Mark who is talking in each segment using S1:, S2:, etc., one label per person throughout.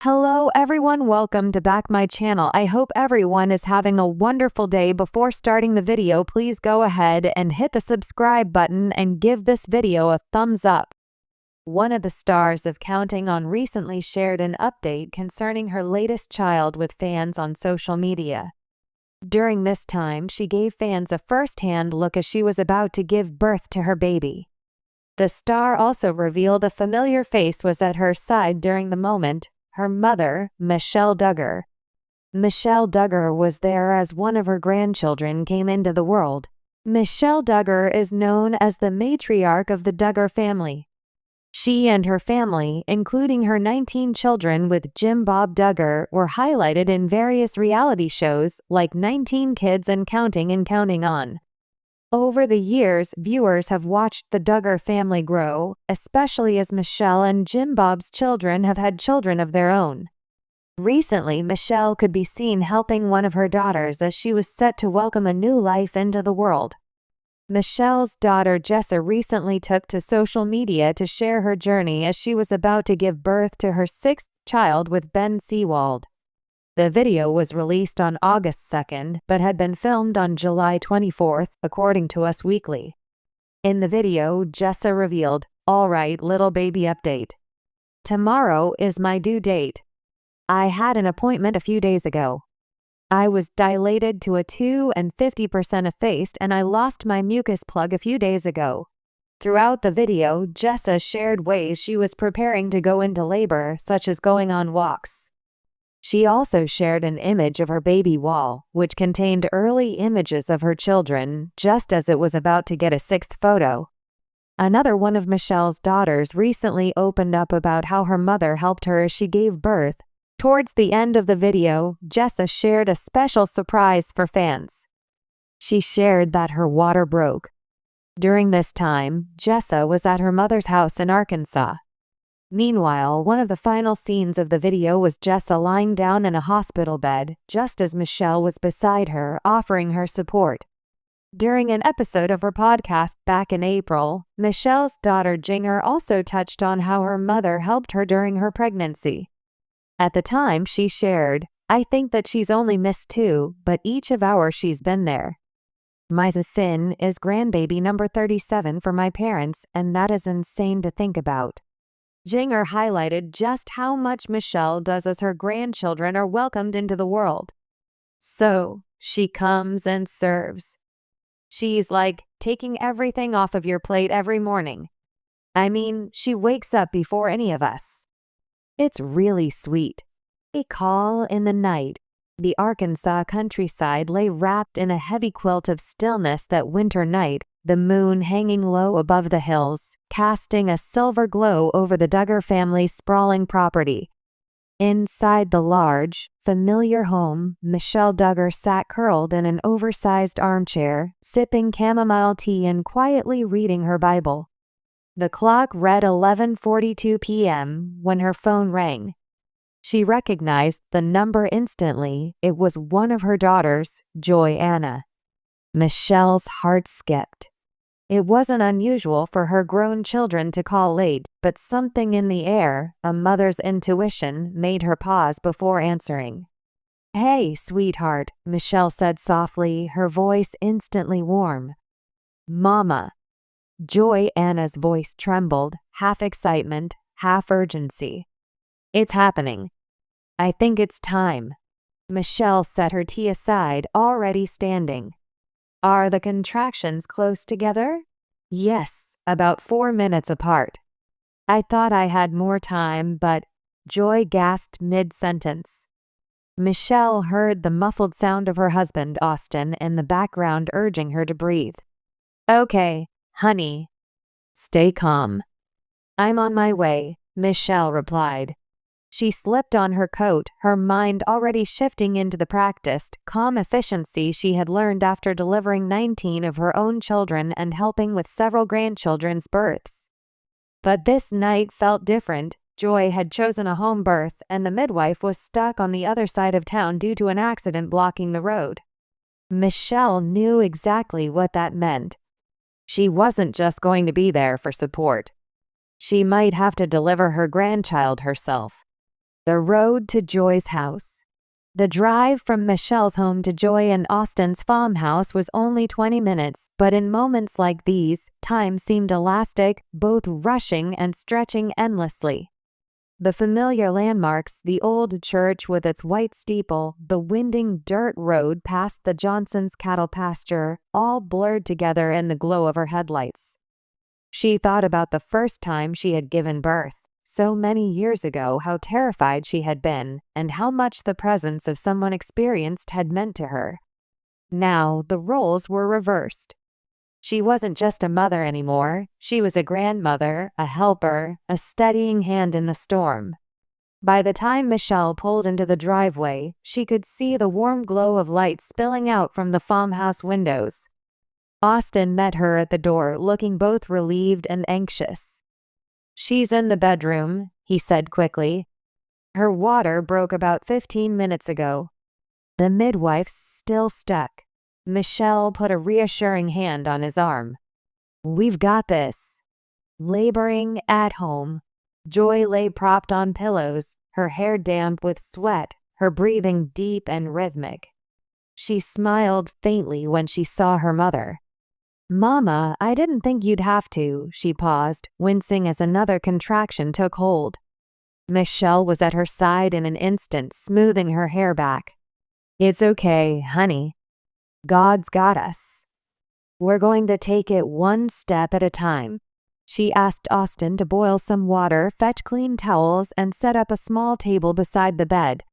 S1: Hello everyone, welcome to back my channel. I hope everyone is having a wonderful day. Before starting the video, please go ahead and hit the subscribe button and give this video a thumbs up. One of the stars of Counting On recently shared an update concerning her latest child with fans on social media. During this time, she gave fans a first-hand look as she was about to give birth to her baby. The star also revealed a familiar face was at her side during the moment. Her mother, Michelle Duggar. Michelle Duggar was there as one of her grandchildren came into the world. Michelle Duggar is known as the matriarch of the Duggar family. She and her family, including her 19 children with Jim Bob Duggar, were highlighted in various reality shows like 19 Kids and Counting On. Over the years, viewers have watched the Duggar family grow, especially as Michelle and Jim Bob's children have had children of their own. Recently, Michelle could be seen helping one of her daughters as she was set to welcome a new life into the world. Michelle's daughter Jessa recently took to social media to share her journey as she was about to give birth to her sixth child with Ben Seawald. The video was released on August 2nd, but had been filmed on July 24th, according to Us Weekly. In the video, Jessa revealed, "Alright, little baby update. Tomorrow is my due date. I had an appointment a few days ago. I was dilated to a 2 and 50% effaced and I lost my mucus plug a few days ago." Throughout the video, Jessa shared ways she was preparing to go into labor, such as going on walks. She also shared an image of her baby wall, which contained early images of her children, just as it was about to get a sixth photo. Another one of Michelle's daughters recently opened up about how her mother helped her as she gave birth. Towards the end of the video, Jessa shared a special surprise for fans. She shared that her water broke. During this time, Jessa was at her mother's house in Arkansas. Meanwhile, one of the final scenes of the video was Jessa lying down in a hospital bed, just as Michelle was beside her, offering her support. During an episode of her podcast back in April, Michelle's daughter Duggar also touched on how her mother helped her during her pregnancy. At the time, she shared, "I think that she's only missed 2, but each of ours she's been there. My Finn is grandbaby number 37 for my parents, and that is insane to think about." Duggar highlighted just how much Michelle does as her grandchildren are welcomed into the world. "So, she comes and serves. She's like taking everything off of your plate every morning. I mean, she wakes up before any of us. It's really sweet." A call in the night. The Arkansas countryside lay wrapped in a heavy quilt of stillness that winter night, the moon hanging low above the hills, casting a silver glow over the Duggar family's sprawling property. Inside the large, familiar home, Michelle Duggar sat curled in an oversized armchair, sipping chamomile tea and quietly reading her Bible. The clock read 11:42 p.m. when her phone rang. She recognized the number instantly. It was one of her daughters, Joanna. Michelle's heart skipped. It wasn't unusual for her grown children to call late, but something in the air, a mother's intuition, made her pause before answering. "Hey, sweetheart," Michelle said softly, her voice instantly warm. "Mama." Joanna's voice trembled, half excitement, half urgency. "It's happening. I think it's time." Michelle set her tea aside, already standing. "Are the contractions close together?" "Yes, about 4 minutes apart." "I thought I had more time, but..." Joy gasped mid-sentence. Michelle heard the muffled sound of her husband, Austin, in the background urging her to breathe. "Okay, honey. Stay calm." "I'm on my way," Michelle replied. She slipped on her coat, her mind already shifting into the practiced, calm efficiency she had learned after delivering 19 of her own children and helping with several grandchildren's births. But this night felt different. Joy had chosen a home birth, and the midwife was stuck on the other side of town due to an accident blocking the road. Michelle knew exactly what that meant. She wasn't just going to be there for support. She might have to deliver her grandchild herself. The road to Joy's house. The drive from Michelle's home to Joy and Austin's farmhouse was only 20 minutes, but in moments like these, time seemed elastic, both rushing and stretching endlessly. The familiar landmarks, the old church with its white steeple, the winding dirt road past the Johnsons' cattle pasture, all blurred together in the glow of her headlights. She thought about the first time she had given birth, so many years ago, how terrified she had been, and how much the presence of someone experienced had meant to her. Now, the roles were reversed. She wasn't just a mother anymore, she was a grandmother, a helper, a steadying hand in the storm. By the time Michelle pulled into the driveway, she could see the warm glow of light spilling out from the farmhouse windows. Austin met her at the door, looking both relieved and anxious. "She's in the bedroom," he said quickly. "Her water broke about 15 minutes ago." The midwife's still stuck. Michelle put a reassuring hand on his arm. "We've got this." Laboring at home, Joy lay propped on pillows, her hair damp with sweat, her breathing deep and rhythmic. She smiled faintly when she saw her mother. "Mama, I didn't think you'd have to," she paused, wincing as another contraction took hold. Michelle was at her side in an instant, smoothing her hair back. "It's okay, honey. God's got us. We're going to take it one step at a time." She asked Austin to boil some water, fetch clean towels, and set up a small table beside the bed.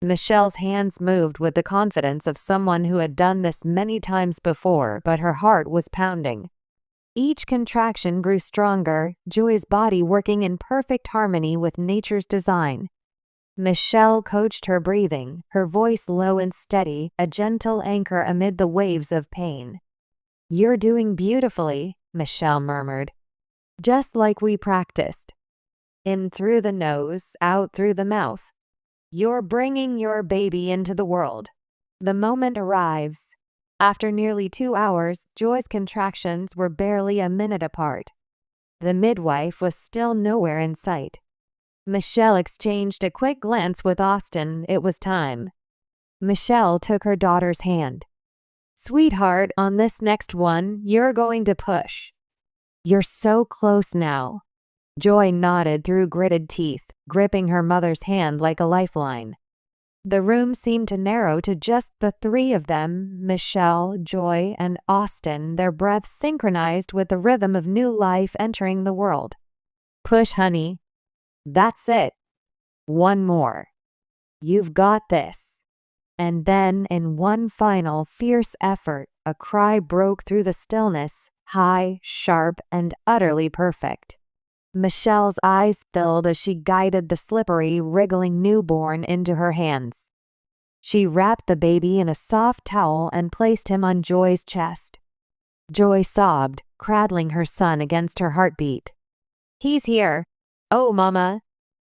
S1: Michelle's hands moved with the confidence of someone who had done this many times before, but her heart was pounding. Each contraction grew stronger, Joy's body working in perfect harmony with nature's design. Michelle coached her breathing, her voice low and steady, a gentle anchor amid the waves of pain. "You're doing beautifully," Michelle murmured. "Just like we practiced. In through the nose, out through the mouth. You're bringing your baby into the world." The moment arrives. After nearly 2 hours, Joy's contractions were barely a minute apart. The midwife was still nowhere in sight. Michelle exchanged a quick glance with Austin. It was time. Michelle took her daughter's hand. "Sweetheart, on this next one, you're going to push. You're so close now." Joy nodded through gritted teeth, gripping her mother's hand like a lifeline. The room seemed to narrow to just the three of them, Michelle, Joy, and Austin, their breaths synchronized with the rhythm of new life entering the world. "Push, honey. That's it. One more. You've got this." And then, in one final, fierce effort, a cry broke through the stillness, high, sharp, and utterly perfect. Michelle's eyes filled as she guided the slippery, wriggling newborn into her hands. She wrapped the baby in a soft towel and placed him on Joy's chest. Joy sobbed, cradling her son against her heartbeat. "He's here. Oh, Mama."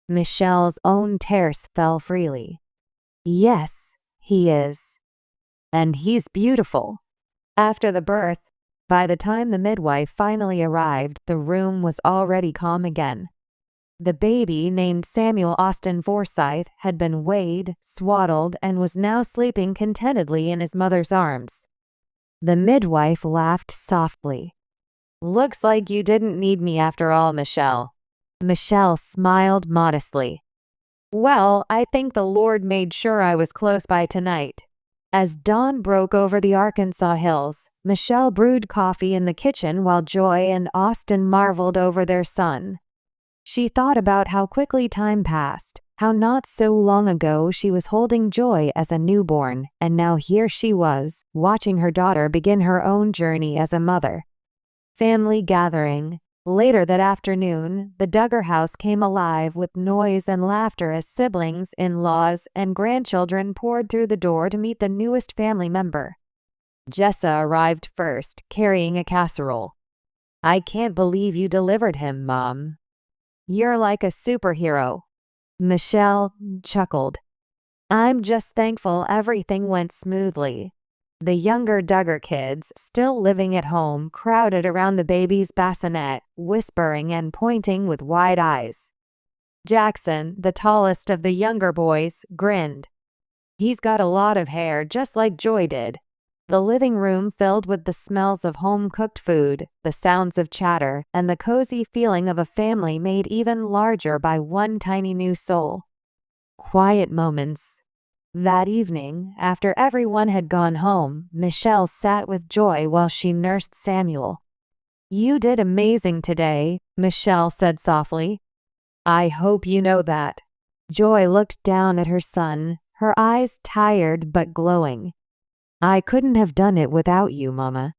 S1: Michelle's own tears fell freely. "Yes, he is. And he's beautiful." After the birth, by the time the midwife finally arrived, the room was already calm again. The baby, named Samuel Austin Forsyth, had been weighed, swaddled, and was now sleeping contentedly in his mother's arms. The midwife laughed softly. "Looks like you didn't need me after all, Michelle." Michelle smiled modestly. "Well, I think the Lord made sure I was close by tonight." As dawn broke over the Arkansas hills, Michelle brewed coffee in the kitchen while Joy and Austin marveled over their son. She thought about how quickly time passed, how not so long ago she was holding Joy as a newborn, and now here she was, watching her daughter begin her own journey as a mother. Family gathering. Later that afternoon, the Duggar house came alive with noise and laughter as siblings, in-laws, and grandchildren poured through the door to meet the newest family member. Jessa arrived first, carrying a casserole. "I can't believe you delivered him, Mom. You're like a superhero." Michelle chuckled. "I'm just thankful everything went smoothly." The younger Duggar kids, still living at home, crowded around the baby's bassinet, whispering and pointing with wide eyes. Jackson, the tallest of the younger boys, grinned. He's got a lot of hair, just like Joy did. The living room filled with the smells of home-cooked food, the sounds of chatter, and the cozy feeling of a family made even larger by one tiny new soul. Quiet moments. That evening, after everyone had gone home, Michelle sat with Joy while she nursed Samuel. "You did amazing today," Michelle said softly. "I hope you know that." Joy looked down at her son, her eyes tired but glowing. "I couldn't have done it without you, Mama.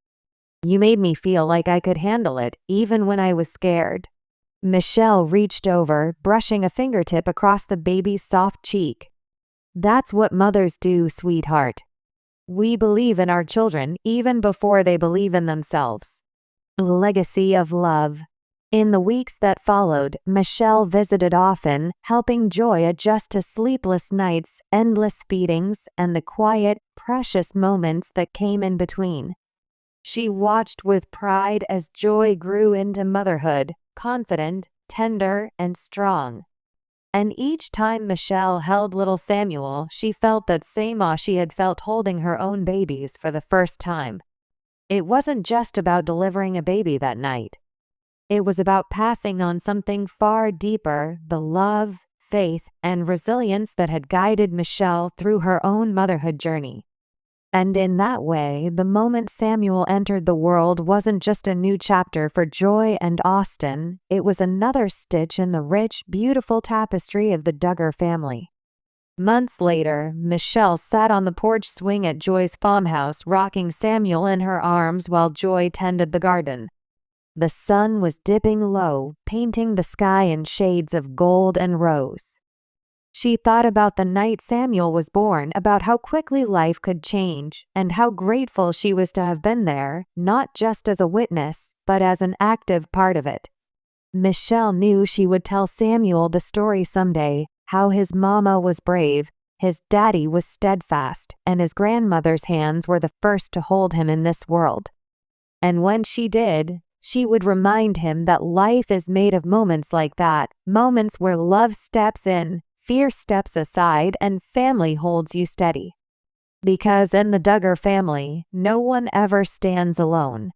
S1: You made me feel like I could handle it, even when I was scared." Michelle reached over, brushing a fingertip across the baby's soft cheek. "That's what mothers do, sweetheart. We believe in our children even before they believe in themselves." Legacy of love. In the weeks that followed, Michelle visited often, helping Joy adjust to sleepless nights, endless feedings, and the quiet, precious moments that came in between. She watched with pride as Joy grew into motherhood, confident, tender, and strong. And each time Michelle held little Samuel, she felt that same awe she had felt holding her own babies for the first time. It wasn't just about delivering a baby that night. It was about passing on something far deeper, the love, faith, and resilience that had guided Michelle through her own motherhood journey. And in that way, the moment Samuel entered the world wasn't just a new chapter for Joy and Austin, it was another stitch in the rich, beautiful tapestry of the Duggar family. Months later, Michelle sat on the porch swing at Joy's farmhouse, rocking Samuel in her arms while Joy tended the garden. The sun was dipping low, painting the sky in shades of gold and rose. She thought about the night Samuel was born, about how quickly life could change, and how grateful she was to have been there, not just as a witness, but as an active part of it. Michelle knew she would tell Samuel the story someday, how his mama was brave, his daddy was steadfast, and his grandmother's hands were the first to hold him in this world. And when she did, she would remind him that life is made of moments like that, moments where love steps in, fear steps aside, and family holds you steady. Because in the Duggar family, no one ever stands alone.